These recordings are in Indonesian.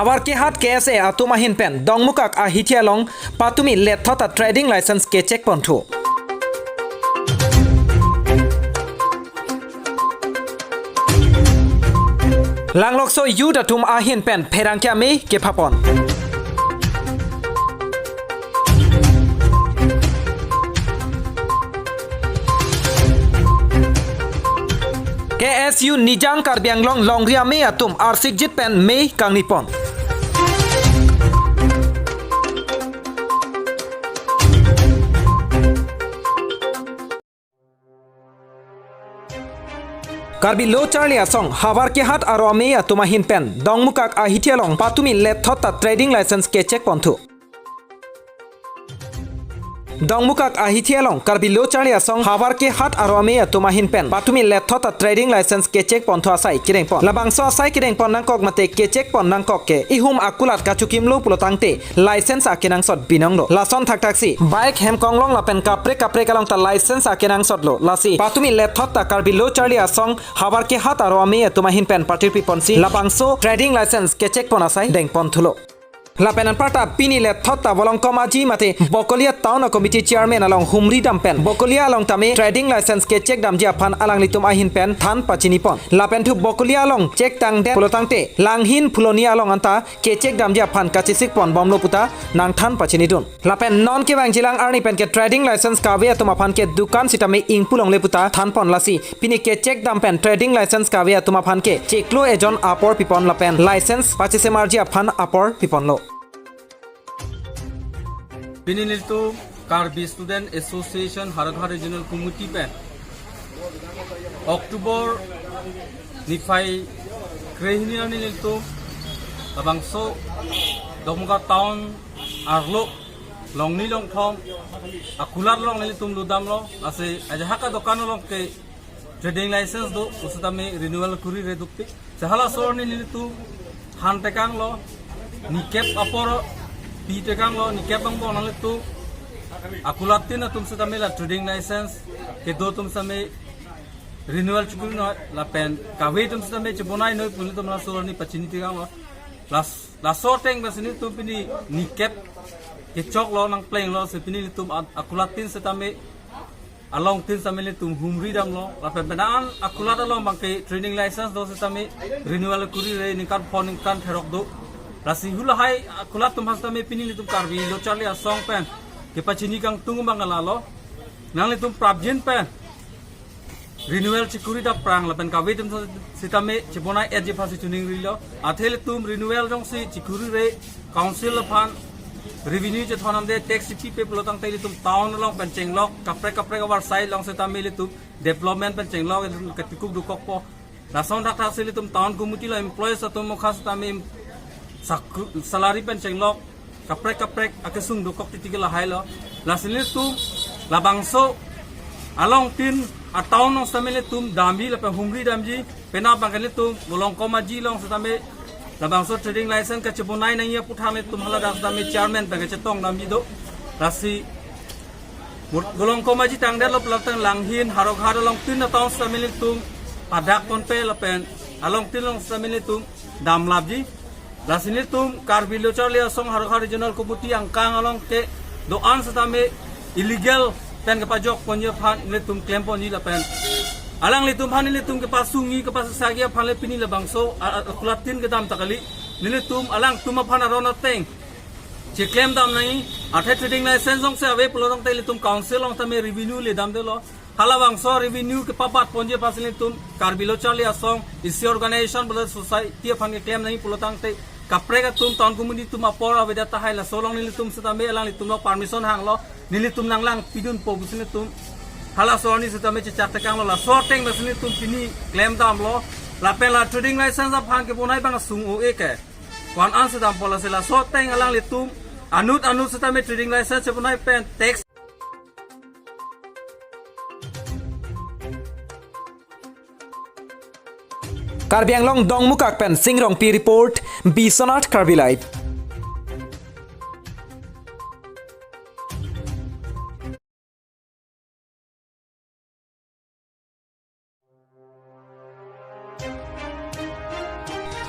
Hawar ke hat KSA atumahin pen dongmukak ahitialong patumi lethota trading license ke check ponthu. Langlokso yu datum ahin pen perangkya me ke papon. KSU Nijang Karbianglong Longria me atum arsikjit pen me kang nipon. Karbi lo Charlie asong Hawar ke hat arome atumahin pen dongmukak ahitialong patumi lethota trading license ke check ponthu. Dongmukak ahitialong Karbi lo Charlie asong Hawar ke hat arome atumahin pen patumi lethota trading license ke check ponthu asai kireng pon labangso asai kireng pon nangkok mate ke check pon nangkok ke ihum akulat kachukim lo pulotangte license akenang sot binong lo lason thak taksi bike hem konglong lapen kapre kalong ta license akenang sot lo lasi patumi lethota Karbi lo Charlie asong Hawar ke hat arome atumahin pen partir piponsi labangso trading license ke check pon asai deng pon thulo Lapenan parta pini le thota bolong komaji mate Bokolia town committee chairman along humri dampen Bokolia along tame trading license ke check dam dia phan alang litum ahin pen than pachini pon lapen thu Bokolia along check tang de polotangte langhin phulonia along anta ke check dam dia phan kachisik pon bomlo puta nang than pachini dun lapen non ke bang jilang arni pen ke trading license kawe atuma phan ke dukan sitame ing pulong le puta than pon lasi pini ke check dam pen trading license kawe atuma phan ke cheklo ejon apor pipon lapen license pachise marjia phan apor pipon lo Pinilito Karbi Student Association Harakha Regional Committee pen October nifai krehinian nilito labangso Dongmuka town arlo long ni long thong akular long nilitum ludam lo ase ajahaka dokan long ke trading license do usatame renewal kuri redukti sahala sor nilitu han tekang lo nikep aporo Pitekang lo nikep bang bon ale tu akulatin na tum sa la trading license ke do tum sa me renewal chukuri no la pen kawe tum sa me chibonai no puli tum la sor ni pachini tikang lo la sorteng basini tum pini nikep ke chok lo nang pleng lo se pini tum akulatin sa me along tin sa me tum humri dam lo la pen benan akulat lo bang ke trading license do sa me renewal kuri re ni kan phone kan therok do Rasi hula hai akulat tum hasta me pini litum Karbi lo Charlie asong pen ke pachini kang tungu bangalalo nang litum prabjen pen renewal chikuri da prang la pen kawe tum sitame chibonai edje phasi tuning rilo athele tum renewal jong si chikuri re council phan revenue je thonam de tax city pe plotang tai litum town long pen chenglok kapre war side long sitame litum development pen chenglok katikuk dukok po rason dak thasi litum town committee lo employees atum khas tame salary pen chenglok kaprek akesung dokok titigala hailo lasinil tu labangso along tin a town no samele tum dambi la pe humri damji pena bangale tum bolong komaji long satame labangso trading license ka chebonai nang ya puthame tum hala das dami chairman ta ke tong damji do rasi bolong komaji tangde lo platang langhin harok long tin na town samele tum padak konpe la pen along tin long samele tum dam labji Lasini tum Karbi lo Charlie asong Harakha Regional Committee ang kang along ke doan sa tame illegal pen ke pajok ponye phan le tum claim ponye la pen alang le tum phan le tum ke pasungi ke pasagya phan le pini le bangso akulatin ke dam takali nile tum alang tum phan arona teng che claim dam nai athe trading license jong se ave polong tai le tum council long tame revenue le dam de lo hala bangso revenue ke papat ponje pasile tum Karbi lo Charlie asong isi organization bela society phan ke claim nai polotang tai kaprega tum town community tum apor avedata hai la solong nilitum satame alang litum lo permission hang lo nilitum nang lang pidun po busine tum hala sorni satame chak takang lo la sorteng basine tum pini claim dam lo la pela trading license ap hang ke bonai bang sung o ek wan answer dam pola se la sorteng alang litum anut satame trading license bonai pen tax Karbi Anglong Dongmukak pen Singrong P report Bisonat Karbi Live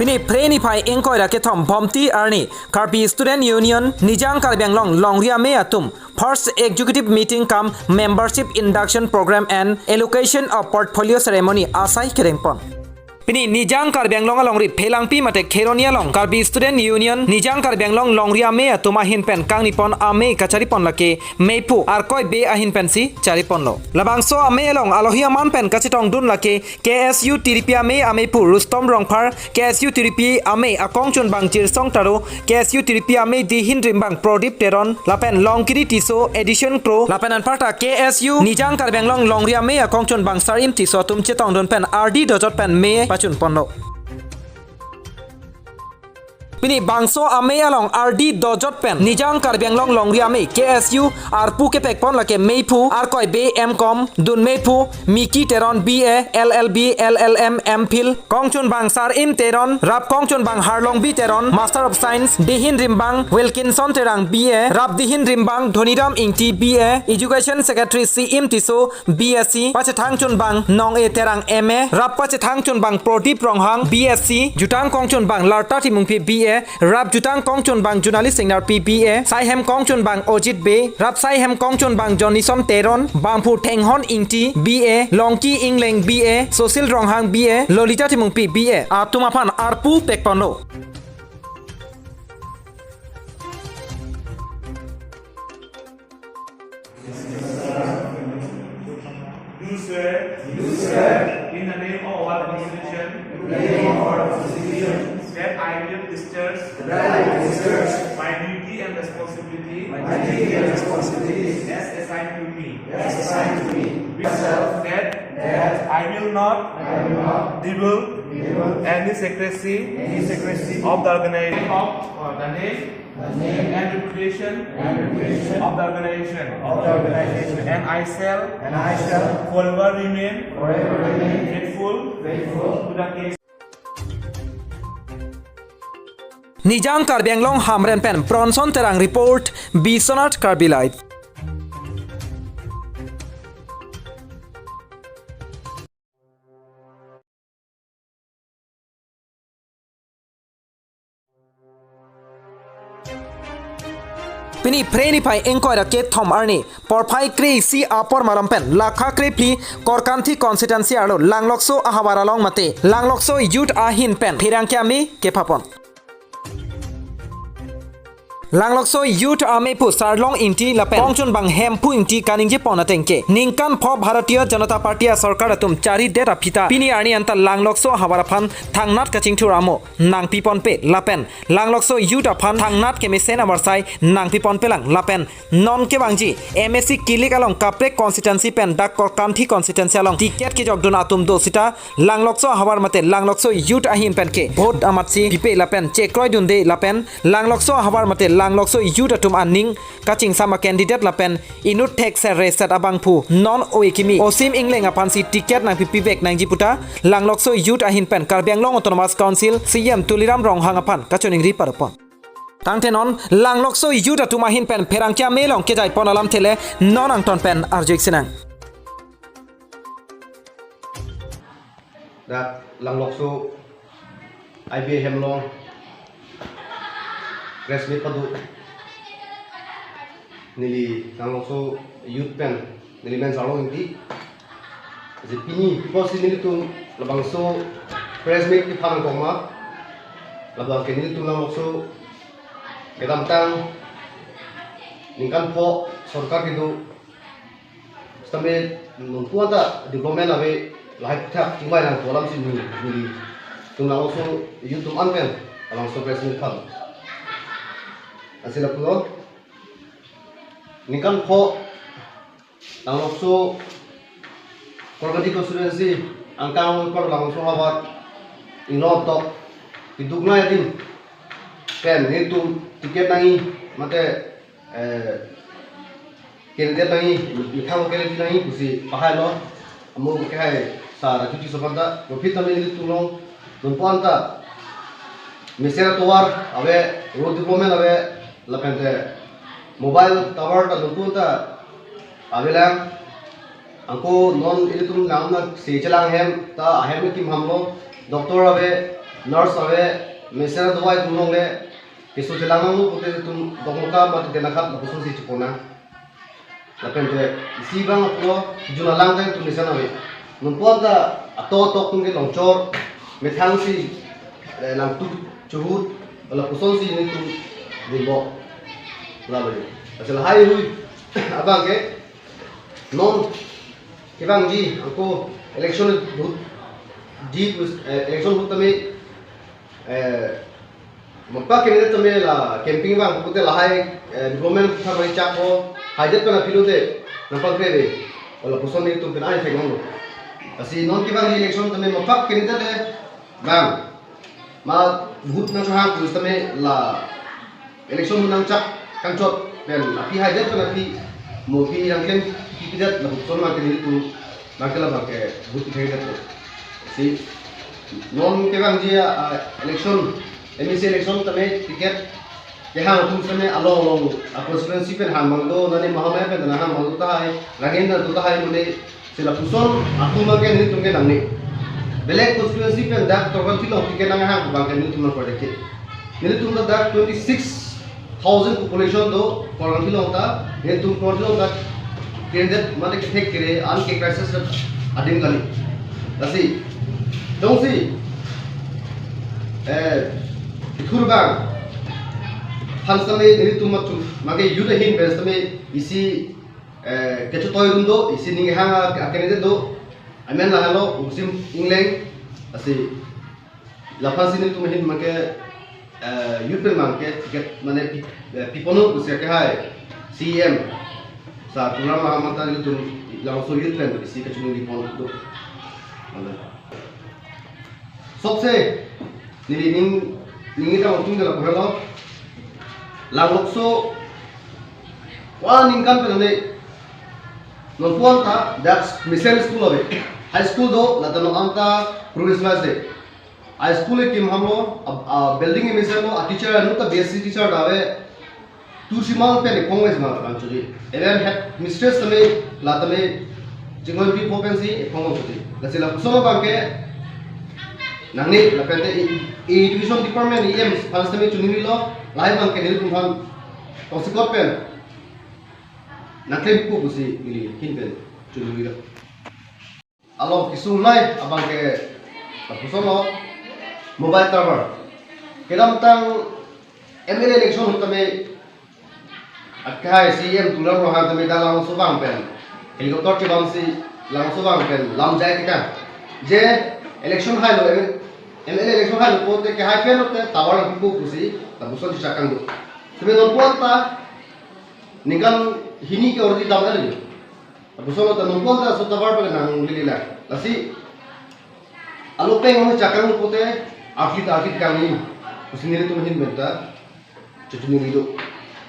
Pini Prenify Inkoy Raketom Bomti Arni Karpi Student Union Nijang Karbianglong Longria Meatum First Executive Meeting Cum Membership Induction Program and Allocation of Portfolio Ceremony Asai Kirengpon Pini Nijang Karbianglong Alongri Pelangpi Mate Keronia Long Karbi Student Union Nijang Karbianglong Longria Mea Tumahin Pen Kang Nipon Ame Kacharipon Lake Meipu Arkoi Be Ahin Pensi Charipon Lo Labangso Ame Long Alohia Man Pen Kachitong Dun Lake KSU Tiripia Me Amepu Rustom Rongpar KSU Tiripi Ame Akongchun Bang Jirsong Taro KSU Tiripia Me Dihin Rimbang Prodip Teron Lapen Longkiri Tiso Edition Pro Lapen Anparta KSU Nijang Karbianglong Longria Me Akongchun Bang Sarim Tiso Tum Chetong Dun Pen RD Dojot Pen Me Pachun Pondo Pini bangso ame along RD dojot pen Nijang Karbianglong Longria me KSU arpu ke pekpon lake meipu arkoi be mcom dun meipu miki teron BA LLB LLM MPhil kongchun bang sar im teron rap kongchun bang harlong bi teron Master of Science Dihin Rimbang Wilkinson terang BA rap Dihin Rimbang Dhoniram Ingti BA Education Secretary C im tiso BSc pachethang chun bang nong e terang MA rap pachethang chun bang Prodip Ronghang BSc jutang kongchun bang Larta Timungpi BA Rap Jutang Kongchun Bang Journalist Singnar PBA Saihem Kongchun Bang Ojit B Rap Saihem Kongchun Bang Johnison Teron Bangpu Tenghon Ingti BA Longki Ingleng BA Sosil Ronghang BA Lolita Timung PBA Atumapan Arpu Pekpono Do swear in the name of our Constitution that I will discharge my duty and responsibility as assigned to me. That I will not divulge any secrecy of the organization of the name and reputation of the organization. And I shall forever remain faithful to the case. Nijang Karbianglong Hamren Pen Bronson Terang Report Bisonat Karbilite Pini Prenify Inkoy Raket Tom Arni Porpai Kre Si Apor Marampen Lakha Kre Pli Korkanthi Constituency Arlo Langlokso Ahawaralong Mate Langlokso Youth Ahin Pen Phirangkyami Kepapon Langlokso Youth Amepu Sarlong Inti Lapen Kongchun Bang Hempu Inti Kaningje Ponatengke Ningkan Pho Bharatiya Janata Party Sarkar Atum Chari Deta Pita Pini Arni Anta Langlokso Hawaraphan Thangnat Kachingthu Ramo Nang Pipon Pe Lapen Langlokso Youth Aphan Thangnat Kemisen Amarsai Nang Pipon Pelang Lapen Non Ke Bangji MSC Kilik Along Kapre Constituency Pen Dak Korkanthi Constituency Along Ticket Ki Jogdun Atum Dosita Langlokso Hawar Mate Langlokso Youth Ahin Pen Ke Vote Amatsi Pipe Lapen Chekroi Dunde Lapen Langlokso Hawar Mate Langlokso Youth Atum Anning Kaching Sama Candidate Lapen Inut Tek Ser Reset Abangpu Non Oekimi Osim Ingleng Apansi Ticket Nang Pipivek Nang Jiputa Langlokso Youth Ahin Pen Karbianglong Autonomous Council CM Tuliram Ronghang Apan Kachoning Riparapon Tangtenon Langlokso Youth Atum Ahin Pen Perangkya Melong Kejai Ponalam Tele Non Angton Pen Arjuik Sinang That Langlokso IBA Hemlong Resmi Padu Nili Langlokso Youth Pen Nili Men Salong Inti Zipini Posi Nili Tum Labangso Resmi Ki Phanang Kongma Labang Ke Nili Tum Langlokso Kedam Tang Ningkan Pho Sarkar Kidu Stambe Nungku Ata Development Abe Lahir Thak Tingbai Nang Kolam Si Nili Tum Langlokso Youth Tum Anpen Labangso Resmi Phan Asila pulo Ningkan Pho Langlokso Korkanthi Constituency Angkang Par Langlokso Hawar Ino Tok Tidugna Yatin Pen Nitum Tiket Nangi Mate Candidate Nangi Likhang Candidate Nangi Kusi Pahai Lo Amu Kahai Sa Rajuti Sabanda Profita Nili Tulong Numpuanta Misera Tuar Awe Road Development Awe Lapente mobile tower ta lumputa abelang angko non ilitum namna se chalang hem ta hem kim hamlo doctor abe nurse awe mesera dawai tumong le kisu telangang lu putih tum dongka mati tenakat lakukan si cipona lapen je isi bang aku juna langkai tum mesera awe numpuan ta atau tung ke longcor methang si lang tu cuhut lakukan si ini tum ribo lalu asal hai hui abang ke non kibang ji aku election di election hutame mapa kene tame la camping bang pute la hai government tha bari chapo hajet pana pilute napal krebe ola puson ni tum penai thek ngono asi non ki bang election tame mapa kene tale bang ma bhut na ha kus tame la election nang chak kan chot ben api hajet pana api mobi yang ken kidat la puson ma kene tu makala ba ke bhut thek to si non ke bang dia election MSC election tame tiket ke hang tum tame along constituency pen hang mangdo nani mahamaya pen na hang mangdo ta hai ragenda tu ta hai mune sila puson aku mage ni tum ke nangni belek constituency pen dak togal thilo tiket nang hang bang ke ni tum na pade ke ni tum da dak 26000 population do koran thilo ta ni tum koran thilo ta candidate mane ke thek kere an ke crisis adin kali asi dongsi Kurbang, Hansame ini tu macam, maka yuda hin bersama isi kecuali rundo isi ninge hanga akan itu do, amen lah halo musim England, asi lapan sini tu mahin maka yuda mangke tiket mana pipono usia kehai CM, saat tulang mahamatan itu langsung yuda isi kecuali pipono tu, सबसे निंगी का उतुंग जला पहला लांगोक्सो वान इनकम पे नने नोपुआन था दैट्स मिशन स्कूल अबे हाई स्कूल दो लतनो अंता प्रोग्रेस दे हाई स्कूल के टीम हम लोग बिल्डिंग में मिशन लो टीचर अनु का बीएससी टीचर दावे तुसिमाल पे ने कांग्रेस में कांचुरी एवन हेड मिस्ट्रेस तमे लातमे जिंगल पी पोपेंसी कांग्रेस होती लसे लकुसो बाके nangni lapente education department em palestame chunimi lo lai bang kenil kumhan tosikot pen naklem ku busi ili hinpen chunimi lo alo kisung nai abang ke tapusono mobile tower kedam tang MLA election tame akai CM tulang rohan tame dalang subang pen helikopter ke bangsi lang subang pen lam jai tika je election hai lo MLA election hai lo pote ke hai pen ote tawar ki ku kusi tabuson chakan do tebe non ponta ningan hini ke ordi damgal ni tabuson ta non ponta so tawar pa nang lilila lasi alo pe ngom chakan pote afit kang ni kusini tu hin benta chutuni ni do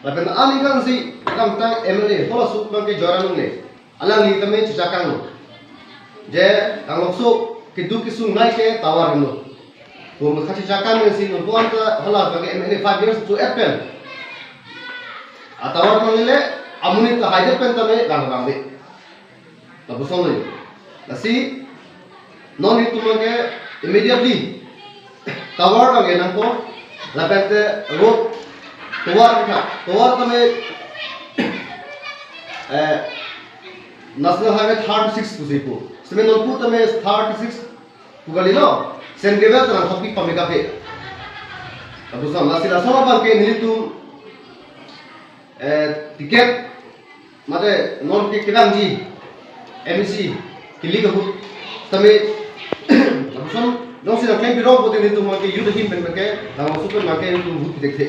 lapen aningan si kam ta MLA hola su bang ke joran le alang ni tame chakan no je angokso kidu kisung nai ke tawar no to makhachi chakan me si no bonta hala bage MLA 5 years to appel atawar no le amuni ta haje pen tame gang rambe tabusong le lasi non itu mage immediately tawar bage nangko lapete road tawar tame national highway 36 pusipo semen nonpu tame 36 pugali no sendrivel tan topic pameka pe abusam lasila soma banke nilitum tiket mate non ke kidanji MSC kiliga hu tame abusam dong sila claim biro bote nilitum ke yuda him ben ke dang super make nilitum hu dekhe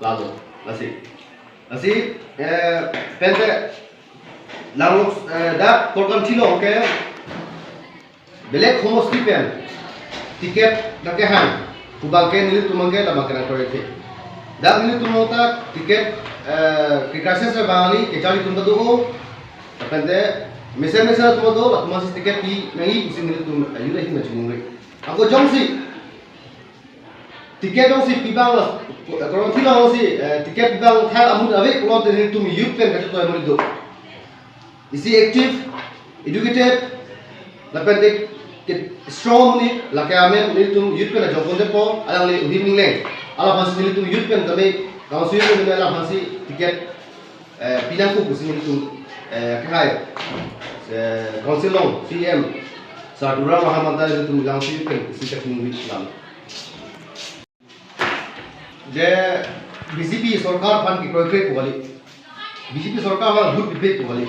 lado lasi pente langok da program thilo ke belek homos tipen tiket dake han kubangke nili tumange la makana koreke da nili tumota tiket kikase se bangali ke chali tumado apende mese tumado atmas tiket ki nahi usi nili tum ayuda hi nachungre ako jongsi tiket jongsi pibang koron thilo jongsi tiket pibang thal amud ave kolot nili tum yup pen kacho to amuri do isi active educated lapende strong ni lakamen ni tum youth pen jong konde po alang ni himing leng ala phansi ni tum youth pen kami kamu suyu ni ala phansi tiket pinang ku kusi ni tum kahai council long CM Sadura Mahamanta ni tum lang suyu pen kusi tek ni lam je BJP सरकार फंड की प्रोजेक्ट वाली BJP सरकार वाला भूत विभेद वाली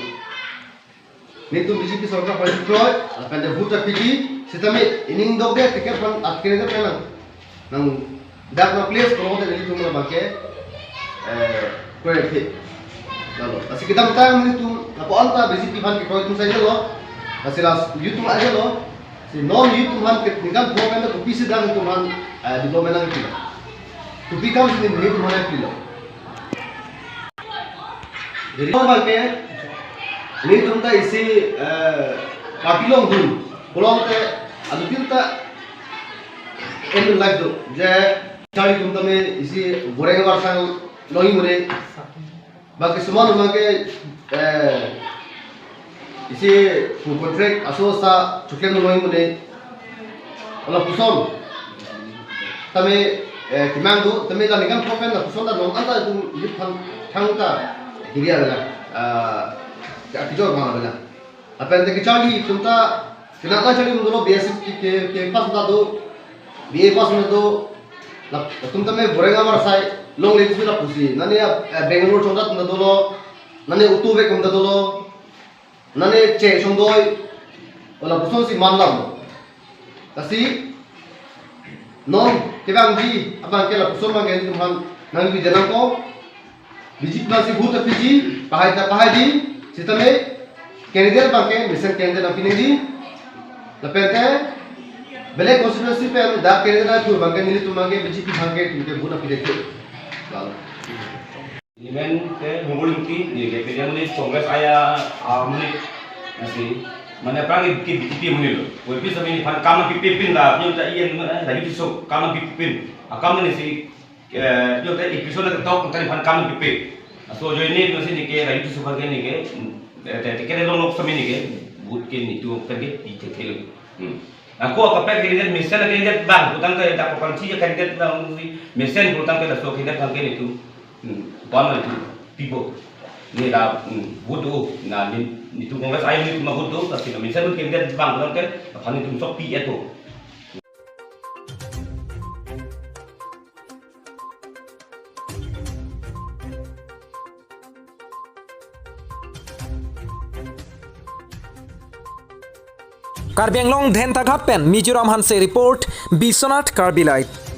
नहीं तो BJP सरकार पर डिप्लॉय अपन जब भूत पीटी सितमे इनिंग दोगे टिकट फंड अटके ने पहला नंग डाक ना प्लेस को होते नहीं तुम बाके project lalu asik kita mentang ni tuh apa anta BJP fund की project size low asilas YouTube aja lo si non YouTube fund के निकाल गवर्नमेंट को पीछे डाल तो मान डेवलपमेंट ना किया to become the new molecular. The reason के नहीं तुमता इसे काटिलों दूर बोलों ते अदुतिलता एंड लाइक दो जे चाली तुमता में इसे बोरेंगे वार्ता लोही मुरे बाकी समान उमा के इसे कॉन्ट्रैक्ट असोसा चुकले में लोही मुरे वाला पुसों तमें Kimang tu, tapi kalau nikam propen lah, pusat dah nongkan tu itu thang ta, kiri ada lah, kijau mana ada lah. Apa yang terkecali, tunta, kenapa cari menurut biasa ke pas tu, biaya pas tu, lah tunta me borenga marasai, long lagi sudah pusi, nani Bangalore contoh tunta dulu, nani Utube contoh dulu, nani Cek condoi, olah pusat si malam, kasi non kebang di abang kela pusol mang gen tuhan nang bi janang ko bijip nasi bhut apiji pahai di sitame candidate bang ke mission candidate apine di lapente bele constituency pe da candidate na tu bang ke nili tu mang ke bijip bang ke tu ke bhut apide ke lalu event ke ngulunti ni ke yang ni kongres aya amni nasi mana perang ke BJP menilo, walaupun sampai ni kamu pipin lah, punya tak ian lagi tu so kamu pipin, kamu ni si, punya tak episode nak tahu tentang kamu pipin, so jadi ni mesti ni ke lagi tu so bagian ni ke, tiket long sampai ni ke, buat ke ni tu kan ke tiket ke. Aku apa pergi ni misalnya ke ni bang, bukan ke tak apa sih kan ke misalnya bukan ke so ke kan ke ni tu, bang tu pipo. Ni dah bodoh, nah ni tu kongres ayam ni cuma bodoh, tapi kalau misalnya kita lihat bang, kalau kan, apa ni tu sok pi itu. Karbi Anglong Dhen Thakhapen Mizoram Hanse report Biswanath Karbi Light.